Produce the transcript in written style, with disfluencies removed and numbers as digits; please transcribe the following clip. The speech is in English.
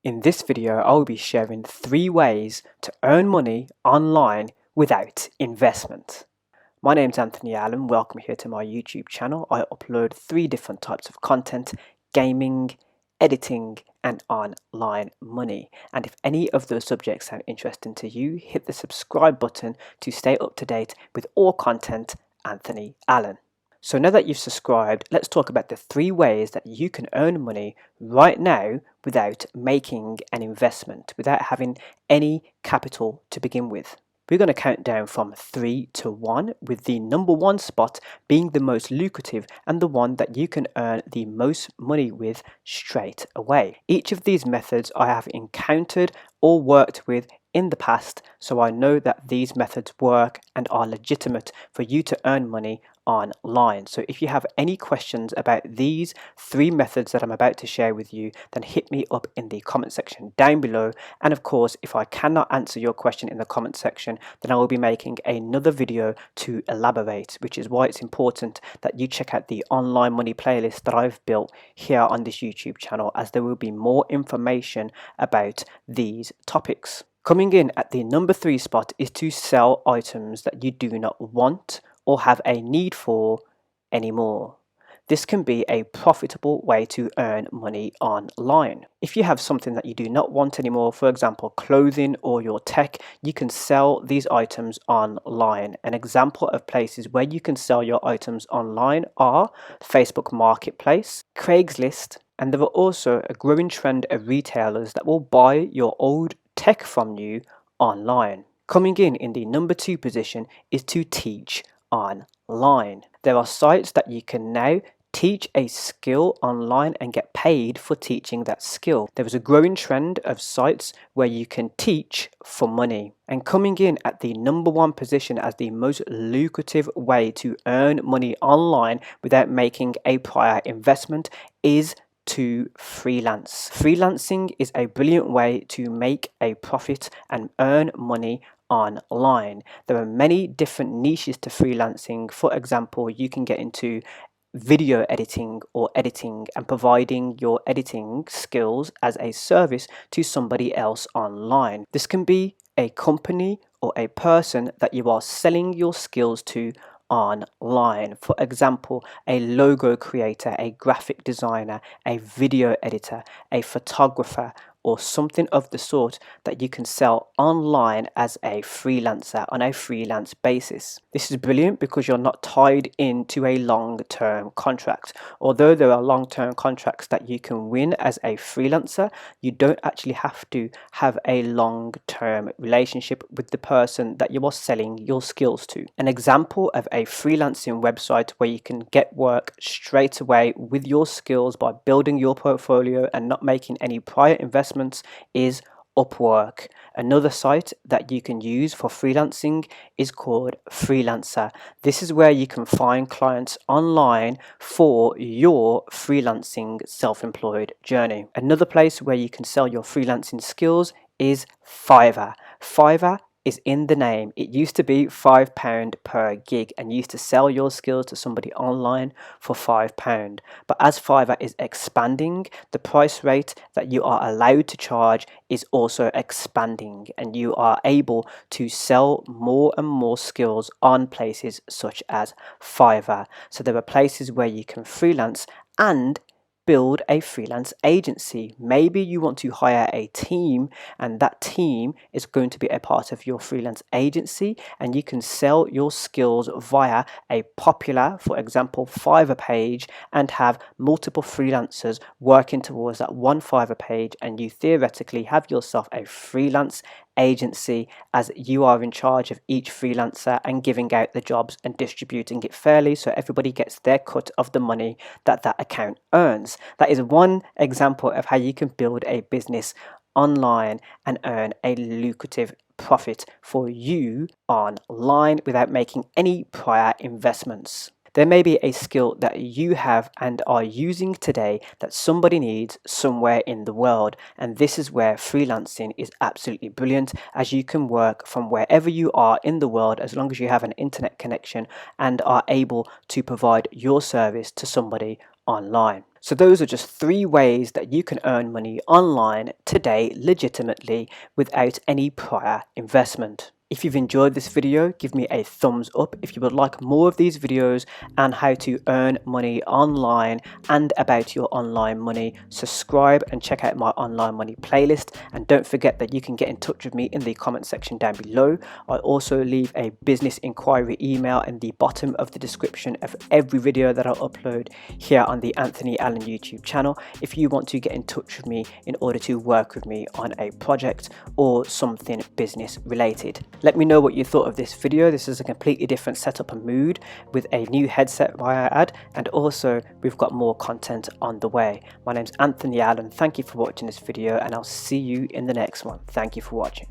In this video, I will be sharing 3 ways to earn money online without investment. My name's Anthony Allen, welcome here to my YouTube channel. I upload 3 different types of content: gaming, editing and online money. And if any of those subjects sound interesting to you, hit the subscribe button to stay up to date with all content Anthony Allen. So now that you've subscribed, let's talk about the 3 ways that you can earn money right now without making an investment, without having any capital to begin with. We're going to count down from 3 to 1, with the number 1 spot being the most lucrative and the one that you can earn the most money with straight away. Each of these methods I have encountered or worked with in the past, so I know that these methods work and are legitimate for you to earn money online. So if you have any questions about these 3 methods that I'm about to share with you, then hit me up in the comment section down below. And of course, if I cannot answer your question in the comment section, then I will be making another video to elaborate, which is why it's important that you check out the online money playlist that I've built here on this YouTube channel, as there will be more information about these topics. Coming in at the number 3 spot is to sell items that you do not want or have a need for anymore. This can be a profitable way to earn money online. If you have something that you do not want anymore, for example clothing or your tech, you can sell these items online. An example of places where you can sell your items online are Facebook Marketplace, Craigslist, and there are also a growing trend of retailers that will buy your old tech from you online. Coming in the number 2 position is to teach online. There are sites that you can now teach a skill online and get paid for teaching that skill. There is a growing trend of sites where you can teach for money. And coming in at the number 1 position as the most lucrative way to earn money online without making a prior investment is to freelance. Freelancing is a brilliant way to make a profit and earn money online. There are many different niches to freelancing. For example, you can get into video editing or editing and providing your editing skills as a service to somebody else online. This can be a company or a person that you are selling your skills to online. For example, a logo creator, a graphic designer, a video editor, a photographer, or something of the sort that you can sell online as a freelancer on a freelance basis. This is brilliant because you're not tied into a long-term contract. Although there are long-term contracts that you can win as a freelancer, you don't actually have to have a long-term relationship with the person that you are selling your skills to. An example of a freelancing website where you can get work straight away with your skills by building your portfolio and not making any prior investments is Upwork. Another site that you can use for freelancing is called Freelancer. This is where you can find clients online for your freelancing self-employed journey. Another place where you can sell your freelancing skills is Fiverr. Fiverr is in the name. It used to be £5 per gig and you used to sell your skills to somebody online for £5. But as Fiverr is expanding, the price rate that you are allowed to charge is also expanding, and you are able to sell more and more skills on places such as Fiverr. So there are places where you can freelance and build a freelance agency. Maybe you want to hire a team and that team is going to be a part of your freelance agency, and you can sell your skills via a popular, for example, Fiverr page and have multiple freelancers working towards that one Fiverr page, and you theoretically have yourself a freelance agency as you are in charge of each freelancer and giving out the jobs and distributing it fairly so everybody gets their cut of the money that that account earns. That is one example of how you can build a business online and earn a lucrative profit for you online without making any prior investments. There may be a skill that you have and are using today that somebody needs somewhere in the world, and this is where freelancing is absolutely brilliant, as you can work from wherever you are in the world as long as you have an internet connection and are able to provide your service to somebody online. So those are just 3 ways that you can earn money online today legitimately without any prior investment. If you've enjoyed this video, give me a thumbs up. If you would like more of these videos and how to earn money online and about your online money, subscribe and check out my online money playlist. And don't forget that you can get in touch with me in the comment section down below. I also leave a business inquiry email in the bottom of the description of every video that I'll upload here on the Anthony Allen YouTube channel if you want to get in touch with me in order to work with me on a project or something business related. Let me know what you thought of this video. This is a completely different setup and mood with a new headset I add, and also we've got more content on the way. My name's Anthony Allen. Thank you for watching this video and I'll see you in the next one. Thank you for watching.